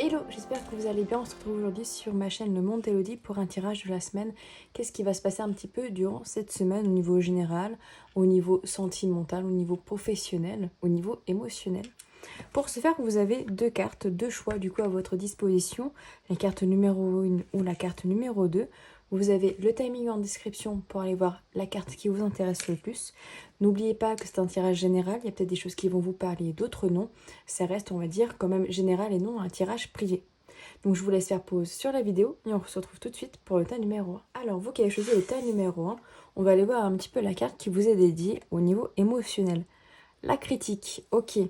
Hello, j'espère que vous allez bien. On se retrouve aujourd'hui sur ma chaîne Le Monde d'Elodie pour un tirage de la semaine. Qu'est-ce qui va se passer un petit peu durant cette semaine au niveau général, au niveau sentimental, au niveau professionnel, au niveau émotionnel. Pour ce faire, vous avez deux cartes, deux choix du coup à votre disposition, la carte numéro 1 ou la carte numéro 2. Vous avez le timing en description pour aller voir la carte qui vous intéresse le plus. N'oubliez pas que c'est un tirage général, il y a peut-être des choses qui vont vous parler, d'autres non. Ça reste, on va dire, quand même général et non un tirage privé. Donc je vous laisse faire pause sur la vidéo et on se retrouve tout de suite pour le tas numéro 1. Alors vous qui avez choisi le tas numéro 1, on va aller voir un petit peu la carte qui vous est dédiée au niveau émotionnel. La critique, ok.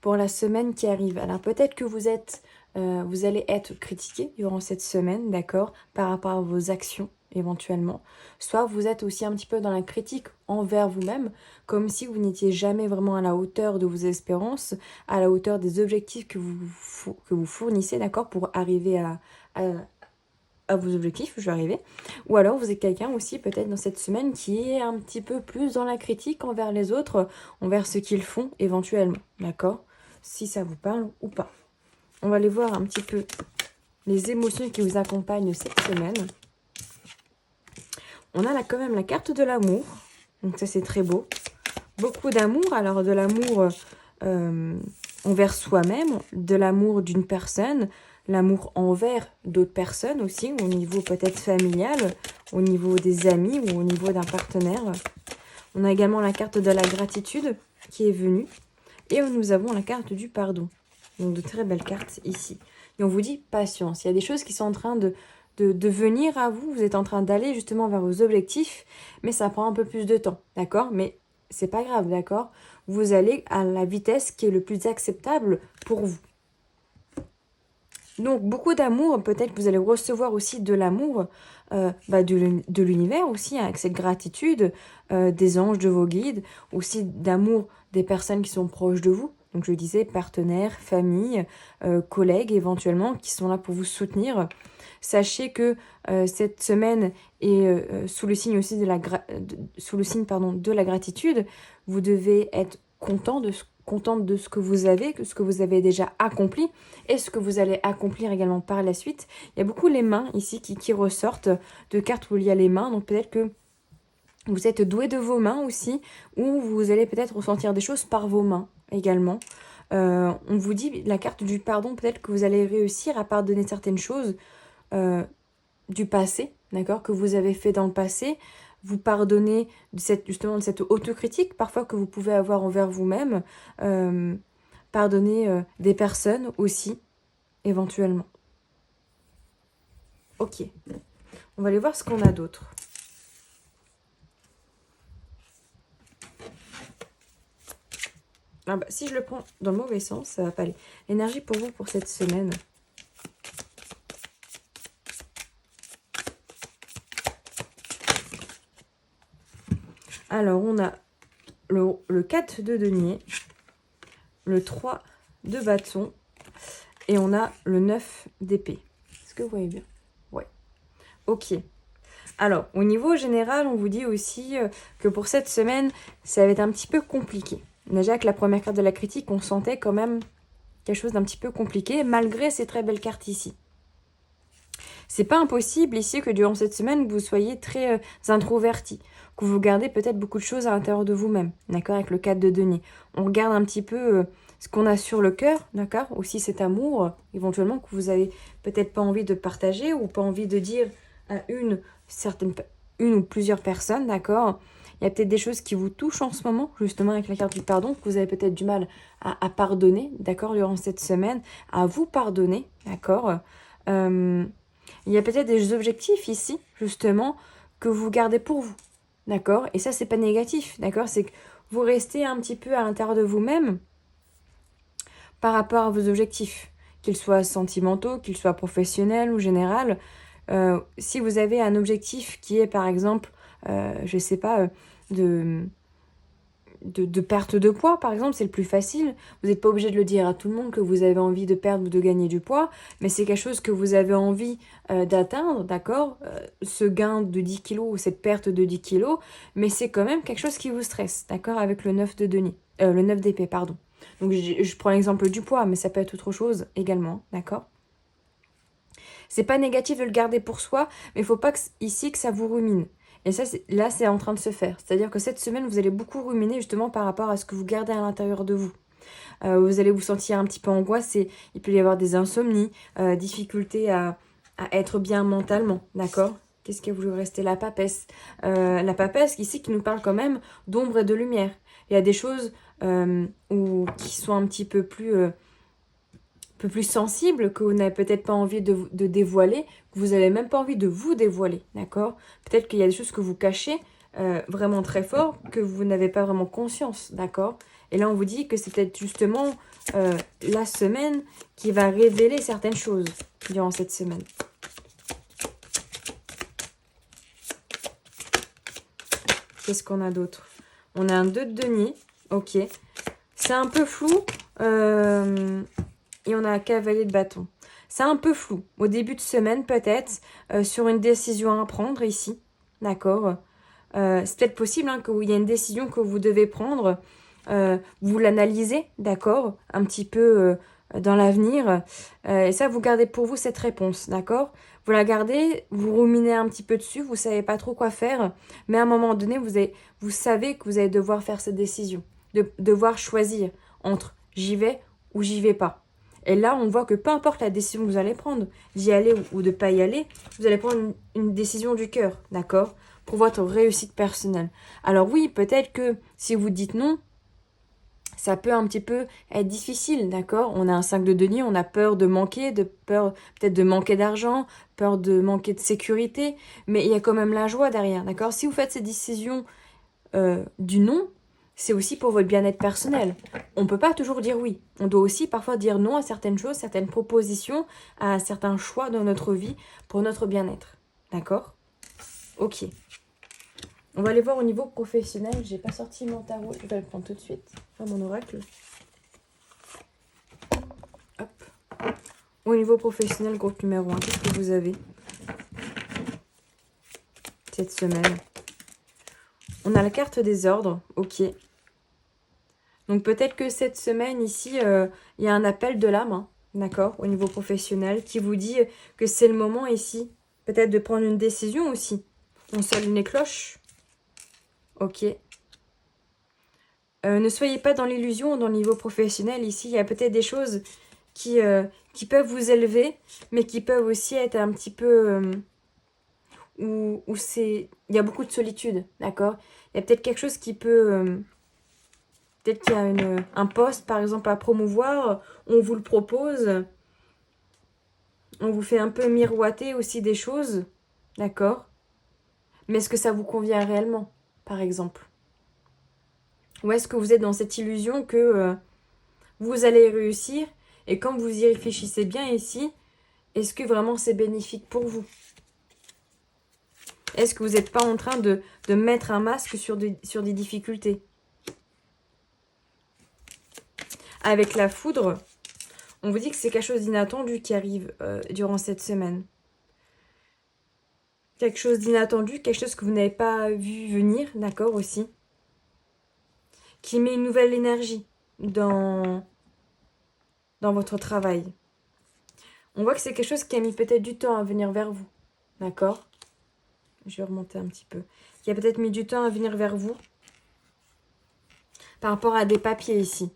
Pour la semaine qui arrive. Alors peut-être que vous allez être critiqué durant cette semaine, d'accord, par rapport à vos actions éventuellement. Soit vous êtes aussi un petit peu dans la critique envers vous-même, comme si vous n'étiez jamais vraiment à la hauteur de vos espérances, à la hauteur des objectifs que vous fournissez, d'accord, pour arriver à vos objectifs, je vais arriver. Ou alors vous êtes quelqu'un aussi peut-être dans cette semaine qui est un petit peu plus dans la critique envers les autres, envers ce qu'ils font éventuellement, d'accord, si ça vous parle ou pas. On va aller voir un petit peu les émotions qui vous accompagnent cette semaine. On a là quand même la carte de l'amour, donc ça c'est très beau. Beaucoup d'amour, alors de l'amour envers soi-même, de l'amour d'une personne, l'amour envers d'autres personnes aussi, au niveau peut-être familial, au niveau des amis ou au niveau d'un partenaire. On a également la carte de la gratitude qui est venue. Et nous avons la carte du pardon. Donc de très belles cartes ici. Et on vous dit patience. Il y a des choses qui sont en train de venir à vous. Vous êtes en train d'aller justement vers vos objectifs. Mais ça prend un peu plus de temps. D'accord? Mais c'est pas grave, d'accord? Vous allez à la vitesse qui est le plus acceptable pour vous. Donc, beaucoup d'amour. Peut-être que vous allez recevoir aussi de l'amour de l'univers aussi, hein, avec cette gratitude des anges, de vos guides. Aussi d'amour des personnes qui sont proches de vous. Donc, je disais, partenaires, famille, collègues éventuellement, qui sont là pour vous soutenir. Sachez que cette semaine est sous le signe aussi de la gratitude. Vous devez être contente de ce que vous avez, ce que vous avez déjà accompli et ce que vous allez accomplir également par la suite. Il y a beaucoup les mains ici qui ressortent de cartes où il y a les mains. Donc peut-être que vous êtes doué de vos mains aussi, ou vous allez peut-être ressentir des choses par vos mains également. On vous dit, la carte du pardon, peut-être que vous allez réussir à pardonner certaines choses du passé, d'accord, que vous avez fait dans le passé. Vous pardonnez justement de cette autocritique parfois que vous pouvez avoir envers vous-même. Pardonner des personnes aussi, éventuellement. Ok. On va aller voir ce qu'on a d'autre. Ah bah, si je le prends dans le mauvais sens, ça va pas aller. L'énergie pour vous pour cette semaine. Alors, on a le 4 de denier, le 3 de bâton et on a le 9 d'épée. Est-ce que vous voyez bien? Ouais. Ok. Alors, au niveau général, on vous dit aussi que pour cette semaine, ça va être un petit peu compliqué. Déjà que la première carte de la critique, on sentait quand même quelque chose d'un petit peu compliqué, malgré ces très belles cartes ici. C'est pas impossible ici que durant cette semaine, vous soyez très introverti, que vous gardez peut-être beaucoup de choses à l'intérieur de vous-même, d'accord, avec le 4 de denier. On regarde un petit peu ce qu'on a sur le cœur, d'accord, aussi cet amour, éventuellement, que vous avez peut-être pas envie de partager ou pas envie de dire à une ou plusieurs personnes, d'accord. Il y a peut-être des choses qui vous touchent en ce moment, justement avec la carte du pardon, que vous avez peut-être du mal à pardonner, d'accord, durant cette semaine, à vous pardonner, d'accord. Il y a peut-être des objectifs ici, justement, que vous gardez pour vous, d'accord. Et ça, c'est pas négatif, d'accord. C'est que vous restez un petit peu à l'intérieur de vous-même par rapport à vos objectifs, qu'ils soient sentimentaux, qu'ils soient professionnels ou général. Si vous avez un objectif qui est, par exemple, je sais pas, de perte de poids, par exemple, c'est le plus facile. Vous n'êtes pas obligé de le dire à tout le monde que vous avez envie de perdre ou de gagner du poids, mais c'est quelque chose que vous avez envie d'atteindre, d'accord, ce gain de 10 kilos ou cette perte de 10 kilos, mais c'est quand même quelque chose qui vous stresse, d'accord, avec le 9 de denier, le 9 d'épée, pardon. Donc je prends l'exemple du poids, mais ça peut être autre chose également, d'accord. C'est pas négatif de le garder pour soi, mais il faut pas ici que ça vous rumine. Et ça, là, c'est en train de se faire. C'est-à-dire que cette semaine, vous allez beaucoup ruminer justement par rapport à ce que vous gardez à l'intérieur de vous. Vous allez vous sentir un petit peu angoissé. Il peut y avoir des insomnies, difficultés à être bien mentalement, d'accord? Qu'est-ce qui a voulu rester la papesse? La papesse ici qui nous parle quand même d'ombre et de lumière. Il y a des choses qui sont un petit peu plus sensibles, que vous n'avez peut-être pas envie de dévoiler, que vous n'avez même pas envie de vous dévoiler, d'accord? Peut-être qu'il y a des choses que vous cachez vraiment très fort, que vous n'avez pas vraiment conscience, d'accord? Et là, on vous dit que c'est peut-être justement la semaine qui va révéler certaines choses durant cette semaine. Qu'est-ce qu'on a d'autre? On a un 2 de denier, ok. C'est un peu flou. Et on a un cavalier de bâton. C'est un peu flou. Au début de semaine, peut-être, sur une décision à prendre ici. D'accord? C'est peut-être possible qu'il y ait une décision que vous devez prendre. Vous l'analysez, d'accord? Un petit peu dans l'avenir. Et ça, vous gardez pour vous cette réponse, d'accord? Vous la gardez, vous ruminez un petit peu dessus, vous savez pas trop quoi faire. Mais à un moment donné, vous savez que vous allez devoir faire cette décision. Devoir choisir entre j'y vais ou j'y vais pas. Et là, on voit que peu importe la décision que vous allez prendre, d'y aller ou de ne pas y aller, vous allez prendre une décision du cœur, d'accord? Pour votre réussite personnelle. Alors oui, peut-être que si vous dites non, ça peut un petit peu être difficile, d'accord? On a un 5 de denier, on a peur de manquer, peur peut-être de manquer d'argent, peur de manquer de sécurité, mais il y a quand même la joie derrière, d'accord? Si vous faites cette décision du non, c'est aussi pour votre bien-être personnel. On ne peut pas toujours dire oui. On doit aussi parfois dire non à certaines choses, certaines propositions, à certains choix dans notre vie pour notre bien-être. D'accord? Ok. On va aller voir au niveau professionnel. J'ai pas sorti mon tarot. Je vais le prendre tout de suite. Enfin, mon oracle. Hop. Au niveau professionnel, groupe numéro 1, qu'est-ce que vous avez cette semaine? On a la carte des ordres. Ok. Donc peut-être que cette semaine ici, il y a un appel de l'âme, hein, d'accord, au niveau professionnel, qui vous dit que c'est le moment ici, peut-être de prendre une décision aussi. On sonne les cloches. Ok. Ne soyez pas dans l'illusion dans le niveau professionnel. Ici, il y a peut-être des choses qui peuvent vous élever, mais qui peuvent aussi être un petit peu... où il y a beaucoup de solitude, d'accord? Il y a peut-être quelque chose qui peut... peut-être qu'il y a un poste, par exemple, à promouvoir. On vous le propose. On vous fait un peu miroiter aussi des choses, d'accord? Mais est-ce que ça vous convient réellement, par exemple? Ou est-ce que vous êtes dans cette illusion que vous allez réussir et quand vous y réfléchissez bien ici, est-ce que vraiment c'est bénéfique pour vous? Est-ce que vous n'êtes pas en train de mettre un masque sur des difficultés? Avec la foudre, on vous dit que c'est quelque chose d'inattendu qui arrive durant cette semaine. Quelque chose d'inattendu, quelque chose que vous n'avez pas vu venir, d'accord, aussi. Qui met une nouvelle énergie dans votre travail. On voit que c'est quelque chose qui a mis peut-être du temps à venir vers vous, d'accord? Je vais remonter un petit peu. Qui a peut-être mis du temps à venir vers vous par rapport à des papiers ici.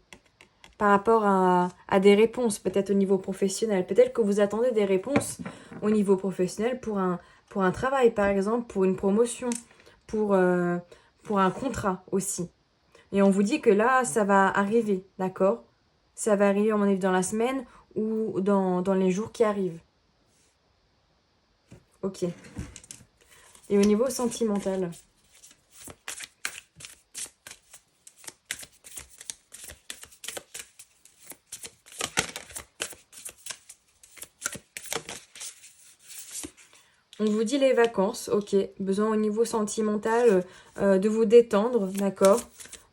Par rapport à des réponses, peut-être au niveau professionnel. Peut-être que vous attendez des réponses au niveau professionnel pour un travail, par exemple, pour une promotion, pour un contrat aussi. Et on vous dit que là, ça va arriver, d'accord? Ça va arriver, à mon avis, dans la semaine ou dans les jours qui arrivent. Ok. Et au niveau sentimental, on vous dit les vacances, ok. Besoin au niveau sentimental de vous détendre, d'accord,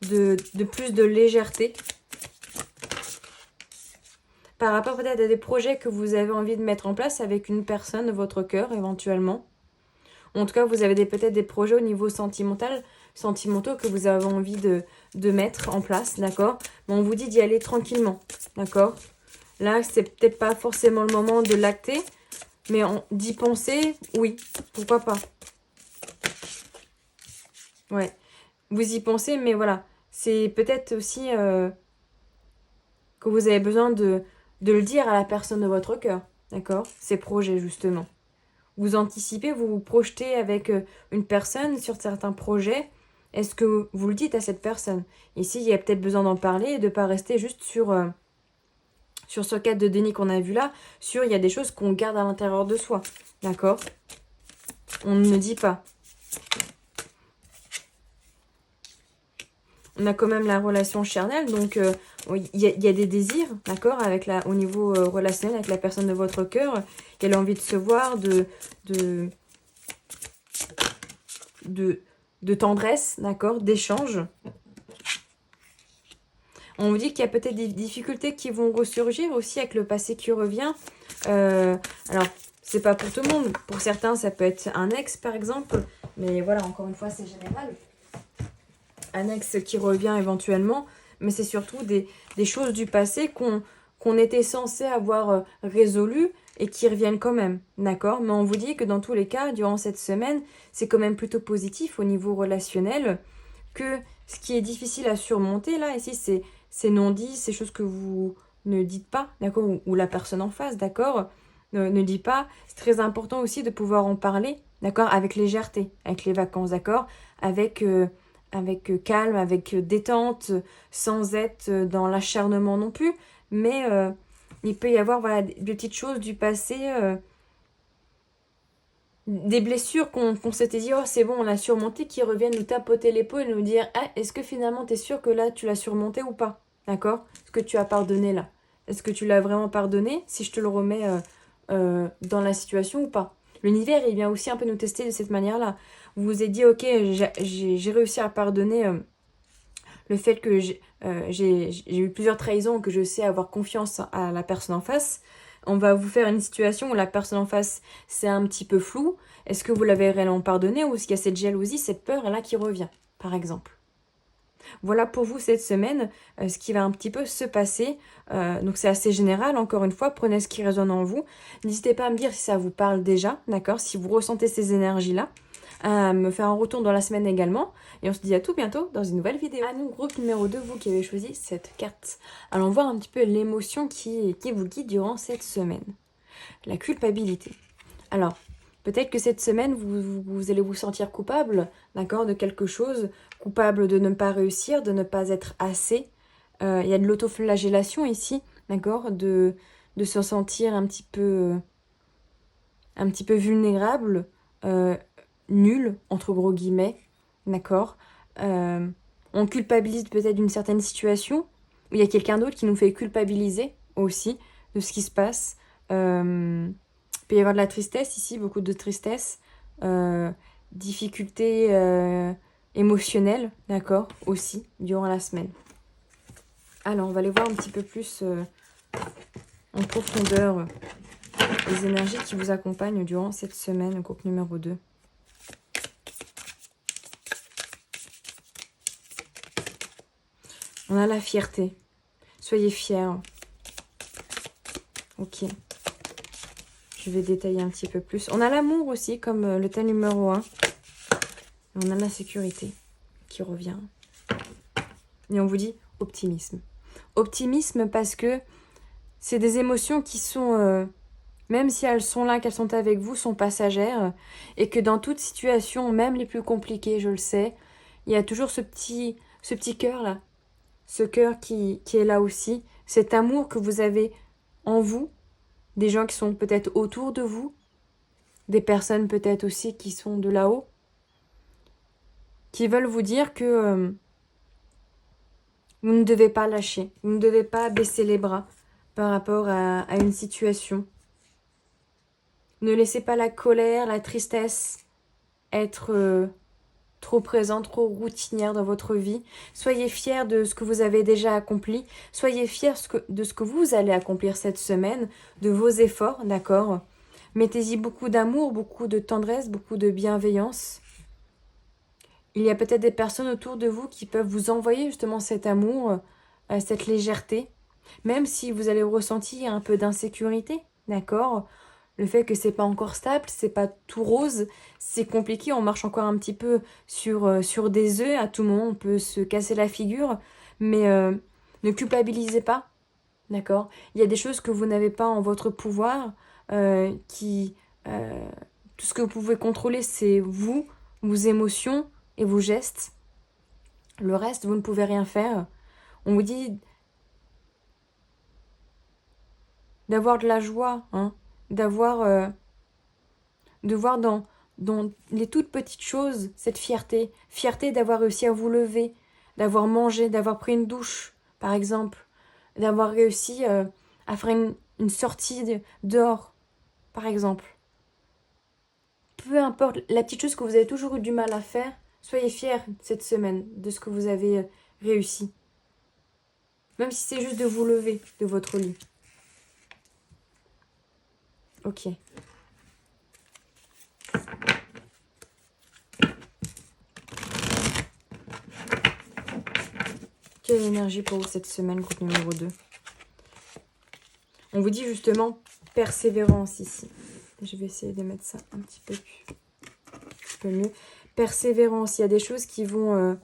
de plus de légèreté. Par rapport peut-être à des projets que vous avez envie de mettre en place avec une personne de votre cœur éventuellement. En tout cas, vous avez peut-être des projets au niveau sentimentaux que vous avez envie de mettre en place, d'accord? Mais on vous dit d'y aller tranquillement, d'accord? Là, c'est peut-être pas forcément le moment de l'acter, Mais d'y penser, oui, pourquoi pas. Ouais, vous y pensez, mais voilà. C'est peut-être aussi que vous avez besoin de le dire à la personne de votre cœur, d'accord? Ces projets, justement. Vous anticipez, vous vous projetez avec une personne sur certains projets. Est-ce que vous le dites à cette personne? Ici, il y a peut-être besoin d'en parler et de ne pas rester juste sur ce cadre de déni qu'on a vu là, il y a des choses qu'on garde à l'intérieur de soi, d'accord? On ne dit pas. On a quand même la relation charnelle, donc il y a des désirs, d'accord, au niveau relationnel avec la personne de votre cœur. Il y a l'envie de se voir, de tendresse, d'accord, d'échange. On vous dit qu'il y a peut-être des difficultés qui vont ressurgir aussi avec le passé qui revient. Alors, c'est pas pour tout le monde. Pour certains, ça peut être un ex, par exemple. Mais voilà, encore une fois, c'est général. Un ex qui revient éventuellement. Mais c'est surtout des choses du passé qu'on était censé avoir résolues et qui reviennent quand même. D'accord? Mais on vous dit que dans tous les cas, durant cette semaine, c'est quand même plutôt positif au niveau relationnel. Que ce qui est difficile à surmonter, là, ici, c'est ces non-dits, ces choses que vous ne dites pas, d'accord, ou la personne en face, d'accord, ne dit pas. C'est très important aussi de pouvoir en parler, d'accord, avec légèreté, avec les vacances, d'accord, avec calme, avec détente, sans être dans l'acharnement non plus, mais il peut y avoir voilà, des petites choses du passé, des blessures qu'on s'était dit, oh c'est bon, on l'a surmonté, qui reviennent nous tapoter l'épaule et nous dire, ah, est-ce que finalement tu es sûr que là tu l'as surmonté ou pas? D'accord? Est-ce que tu as pardonné là? Est-ce que tu l'as vraiment pardonné si je te le remets dans la situation ou pas? L'univers, il vient aussi un peu nous tester de cette manière-là. Vous vous êtes dit, ok, j'ai réussi à pardonner le fait que j'ai eu plusieurs trahisons, que je sais avoir confiance à la personne en face. On va vous faire une situation où la personne en face, c'est un petit peu flou. Est-ce que vous l'avez réellement pardonné ou est-ce qu'il y a cette jalousie, cette peur là qui revient, par exemple? Voilà pour vous cette semaine, ce qui va un petit peu se passer. Donc c'est assez général, encore une fois, prenez ce qui résonne en vous. N'hésitez pas à me dire si ça vous parle déjà, d'accord? Si vous ressentez ces énergies-là, à me faire un retour dans la semaine également. Et on se dit à tout bientôt dans une nouvelle vidéo. À nous, groupe numéro 2, vous qui avez choisi cette carte. Allons voir un petit peu l'émotion qui vous guide durant cette semaine. La culpabilité. Alors, peut-être que cette semaine, vous allez vous sentir coupable, d'accord, de quelque chose, coupable de ne pas réussir, de ne pas être assez. Il y a de l'autoflagellation ici, d'accord, de se sentir un petit peu vulnérable, nul, entre gros guillemets, d'accord. On culpabilise peut-être d'une certaine situation, il y a quelqu'un d'autre qui nous fait culpabiliser aussi de ce qui se passe. Il peut y avoir de la tristesse ici, beaucoup de tristesse, difficultés émotionnelles, d'accord, aussi, durant la semaine. Alors, on va aller voir un petit peu plus en profondeur les énergies qui vous accompagnent durant cette semaine, groupe numéro 2. On a la fierté. Soyez fiers. Ok. Je vais détailler un petit peu plus. On a l'amour aussi, comme le thème numéro 1. On a la sécurité qui revient. Et on vous dit optimisme. Optimisme parce que c'est des émotions qui sont, même si elles sont là, qu'elles sont avec vous, sont passagères. Et que dans toute situation, même les plus compliquées, je le sais, il y a toujours ce petit cœur là. Ce cœur qui est là aussi. Cet amour que vous avez en vous. Des gens qui sont peut-être autour de vous. Des personnes peut-être aussi qui sont de là-haut. Qui veulent vous dire que vous ne devez pas lâcher. Vous ne devez pas baisser les bras par rapport à une situation. Ne laissez pas la colère, la tristesse être trop présente, trop routinière dans votre vie. Soyez fiers de ce que vous avez déjà accompli. Soyez fiers de ce que vous allez accomplir cette semaine, de vos efforts, d'accord? Mettez-y beaucoup d'amour, beaucoup de tendresse, beaucoup de bienveillance. Il y a peut-être des personnes autour de vous qui peuvent vous envoyer justement cet amour, cette légèreté, même si vous allez ressentir un peu d'insécurité, d'accord? le fait que c'est pas encore stable, c'est pas tout rose, c'est compliqué, on marche encore un petit peu sur des œufs, à tout moment on peut se casser la figure, mais ne culpabilisez pas, d'accord? Il y a des choses que vous n'avez pas en votre pouvoir, qui... tout ce que vous pouvez contrôler, c'est vous, vos émotions et vos gestes. Le reste, vous ne pouvez rien faire. On vous dit d'avoir de la joie, hein, de voir dans les toutes petites choses cette fierté. Fierté d'avoir réussi à vous lever, d'avoir mangé, d'avoir pris une douche, par exemple, d'avoir réussi à faire une sortie dehors, par exemple. Peu importe, la petite chose que vous avez toujours eu du mal à faire, soyez fiers cette semaine de ce que vous avez réussi. Même si c'est juste de vous lever de votre lit. Ok. Quelle énergie pour vous cette semaine, groupe numéro 2? On vous dit justement persévérance ici. Je vais essayer de mettre ça un petit peu mieux. Persévérance, il y a des choses qui vont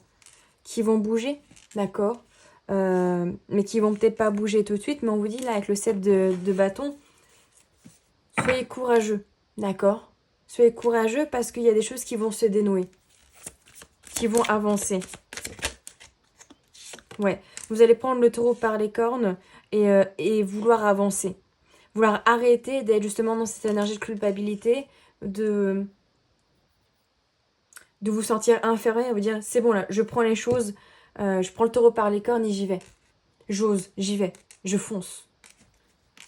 bouger, d'accord, mais qui vont peut-être pas bouger tout de suite. Mais on vous dit là, avec le 7 de bâton, soyez courageux, d'accord? Soyez courageux parce qu'il y a des choses qui vont se dénouer, qui vont avancer. Ouais, vous allez prendre le taureau par les cornes et vouloir avancer. Vouloir arrêter d'être justement dans cette énergie de culpabilité, de vous sentir inférieur et vous dire c'est bon là, je prends les choses, je prends le taureau par les cornes et j'y vais. J'ose, j'y vais, je fonce.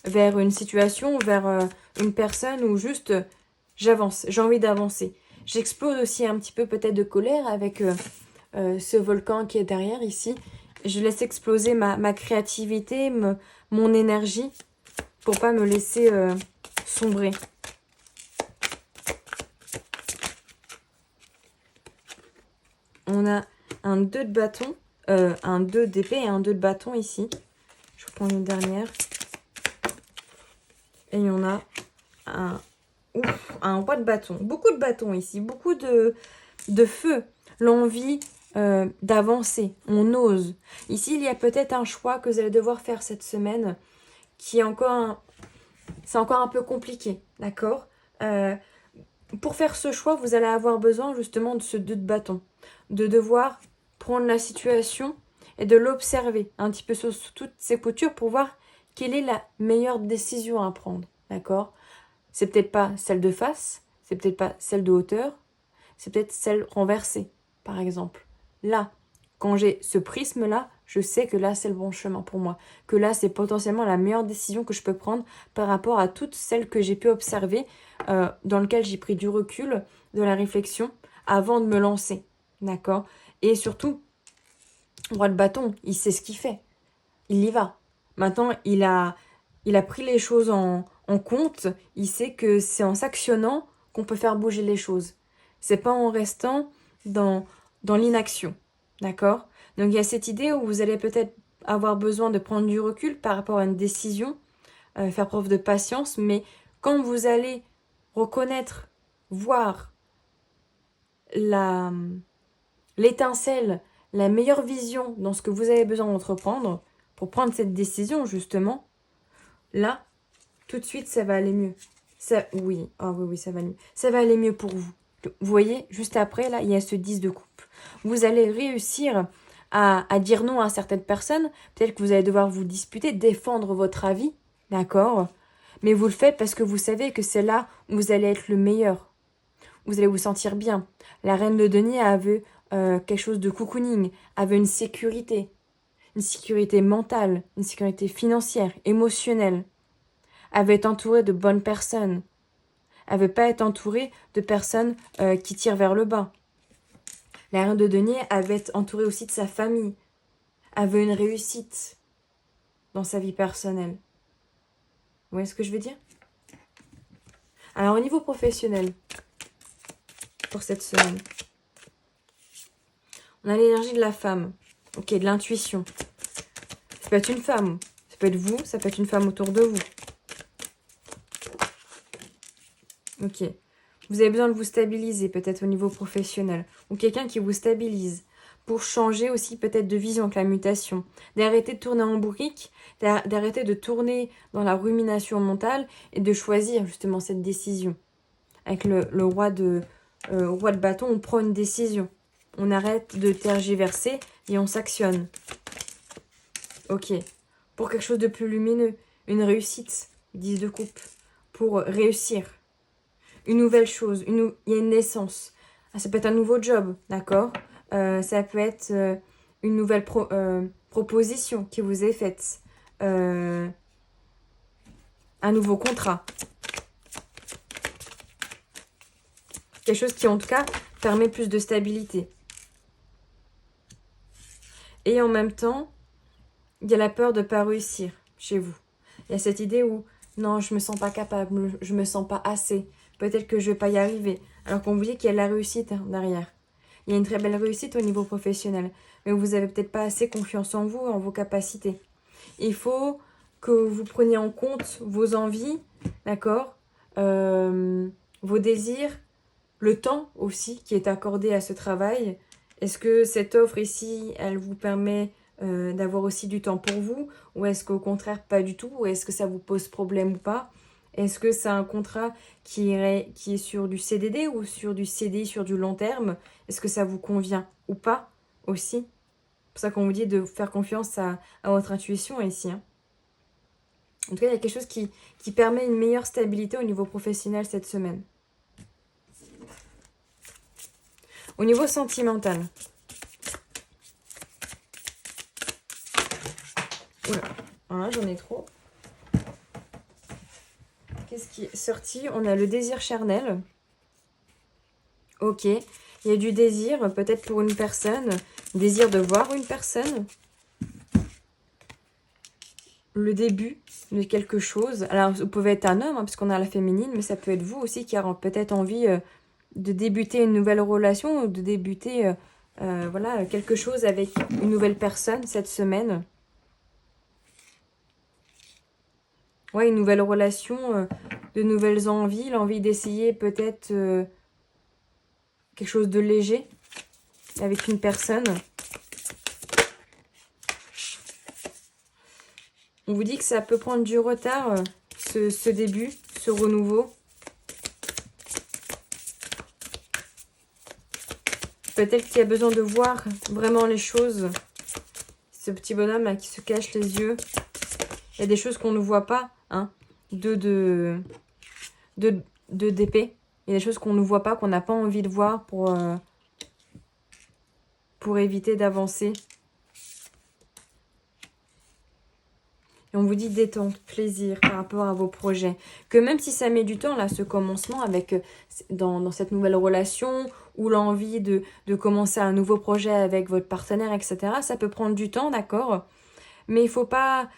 Vers une situation, vers une personne ou juste j'avance, j'ai envie d'avancer. J'explose aussi un petit peu peut-être de colère avec ce volcan qui est derrière ici. Je laisse exploser ma créativité, mon énergie pour pas me laisser sombrer. On a un 2 de bâton, un 2 d'épée et un 2 de bâton ici. Je prends une dernière. Et il y en a un roi de bâton. Beaucoup de bâtons ici, beaucoup de feu. L'envie d'avancer, on ose. Ici, il y a peut-être un choix que vous allez devoir faire cette semaine qui est c'est encore un peu compliqué, d'accord? Pour faire ce choix, vous allez avoir besoin justement de ce 2 de bâton, de devoir prendre la situation et de l'observer un petit peu sur toutes ses coutures pour voir quelle est la meilleure décision à prendre, d'accord? C'est peut-être pas celle de face, c'est peut-être pas celle de hauteur, c'est peut-être celle renversée, par exemple. Là, quand j'ai ce prisme-là, je sais que là, c'est le bon chemin pour moi. Que là, c'est potentiellement la meilleure décision que je peux prendre par rapport à toutes celles que j'ai pu observer, dans lesquelles j'ai pris du recul, de la réflexion, avant de me lancer. D'accord? Et surtout, roi de bâton, il sait ce qu'il fait. Il y va. Maintenant, il a pris les choses en compte. Il sait que c'est en s'actionnant qu'on peut faire bouger les choses. C'est pas en restant dans l'inaction. D'accord? Donc il y a cette idée où vous allez peut-être avoir besoin de prendre du recul par rapport à une décision, faire preuve de patience, mais quand vous allez reconnaître, voir l'étincelle, la meilleure vision dans ce que vous avez besoin d'entreprendre pour prendre cette décision justement, là, tout de suite, ça va aller mieux. Oui, ça va aller mieux. Ça va aller mieux pour vous. Vous voyez, juste après, là, il y a ce 10 de coupe. Vous allez réussir à dire non à certaines personnes. Peut-être que vous allez devoir vous disputer, défendre votre avis, d'accord? Mais vous le faites parce que vous savez que c'est là où vous allez être le meilleur. Vous allez vous sentir bien. La reine de denier avait quelque chose de cocooning, avait une sécurité mentale, une sécurité financière, émotionnelle, avait été entourée de bonnes personnes, avait pas été entourée de personnes qui tirent vers le bas. La reine de denier avait été entourée aussi de sa famille, avait une réussite dans sa vie personnelle. Vous voyez ce que je veux dire? Alors au niveau professionnel, pour cette semaine, on a l'énergie de la femme, ok, de l'intuition. Ça peut être une femme, ça peut être vous, ça peut être une femme autour de vous. Ok. Vous avez besoin de vous stabiliser, peut-être au niveau professionnel. Ou quelqu'un qui vous stabilise. Pour changer aussi peut-être de vision avec la mutation. D'arrêter de tourner en bourrique, d'arrêter de tourner dans la rumination mentale et de choisir justement cette décision. Avec le roi de bâton, on prend une décision. On arrête de tergiverser et on s'actionne. Ok. Pour quelque chose de plus lumineux, une réussite, 10 de coupe. Pour réussir. Une nouvelle chose, il y a une naissance. Ça peut être un nouveau job, d'accord? Ça peut être une nouvelle proposition qui vous est faite. Un nouveau contrat. Quelque chose qui, en tout cas, permet plus de stabilité. Et en même temps, il y a la peur de ne pas réussir chez vous. Il y a cette idée où, non, je me sens pas capable, je me sens pas assez. Peut-être que je vais pas y arriver. Alors qu'on vous dit qu'il y a la réussite derrière. Il y a une très belle réussite au niveau professionnel. Mais vous avez peut-être pas assez confiance en vous, en vos capacités. Il faut que vous preniez en compte vos envies, d'accord, vos désirs, le temps aussi qui est accordé à ce travail. Est-ce que cette offre ici, elle vous permet d'avoir aussi du temps pour vous? Ou est-ce qu'au contraire, pas du tout? Ou est-ce que ça vous pose problème ou pas? Est-ce que c'est un contrat qui est sur du CDD ou sur du CDI, sur du long terme? Est-ce que ça vous convient ou pas aussi? C'est pour ça qu'on vous dit de faire confiance à votre intuition ici. Hein. En tout cas, il y a quelque chose qui permet une meilleure stabilité au niveau professionnel cette semaine. Au niveau sentimental. Oula, alors là j'en ai trop. Qu'est-ce qui est sorti? On a le désir charnel. Ok, il y a du désir, peut-être pour une personne. Désir de voir une personne. Le début de quelque chose. Alors, vous pouvez être un homme, hein, puisqu'on a la féminine, mais ça peut être vous aussi qui a peut-être envie de débuter une nouvelle relation ou de débuter voilà, quelque chose avec une nouvelle personne cette semaine. Ouais, une nouvelle relation, de nouvelles envies, l'envie d'essayer peut-être quelque chose de léger avec une personne. On vous dit que ça peut prendre du retard, ce début, ce renouveau. Peut-être qu'il y a besoin de voir vraiment les choses. Ce petit bonhomme là qui se cache les yeux. Il y a des choses qu'on ne voit pas, hein. De d'épée. Il y a des choses qu'on ne voit pas, qu'on n'a pas envie de voir pour éviter d'avancer. Et on vous dit détente, plaisir par rapport à vos projets. Que même si ça met du temps, là, ce commencement avec dans cette nouvelle relation ou l'envie de commencer un nouveau projet avec votre partenaire, etc., ça peut prendre du temps, d'accord? Mais il faut pas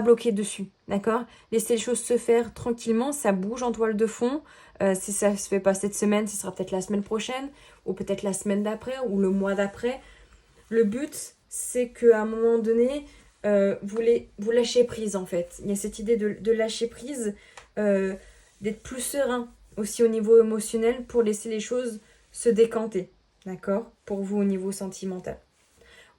bloquer dessus, d'accord? Laissez les choses se faire tranquillement, ça bouge en toile de fond. Si ça se fait pas cette semaine, ce sera peut-être la semaine prochaine, ou peut-être la semaine d'après, ou le mois d'après. Le but, c'est qu'à un moment donné, vous lâchez prise en fait. Il y a cette idée de lâcher prise, d'être plus serein aussi au niveau émotionnel pour laisser les choses se décanter, d'accord? Pour vous au niveau sentimental.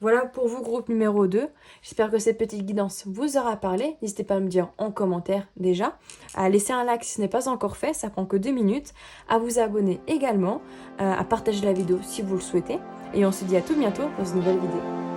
Voilà pour vous, groupe numéro 2. J'espère que cette petite guidance vous aura parlé. N'hésitez pas à me dire en commentaire déjà, à laisser un like si ce n'est pas encore fait, ça prend que 2 minutes, à vous abonner également, à partager la vidéo si vous le souhaitez. Et on se dit à tout bientôt dans une nouvelle vidéo.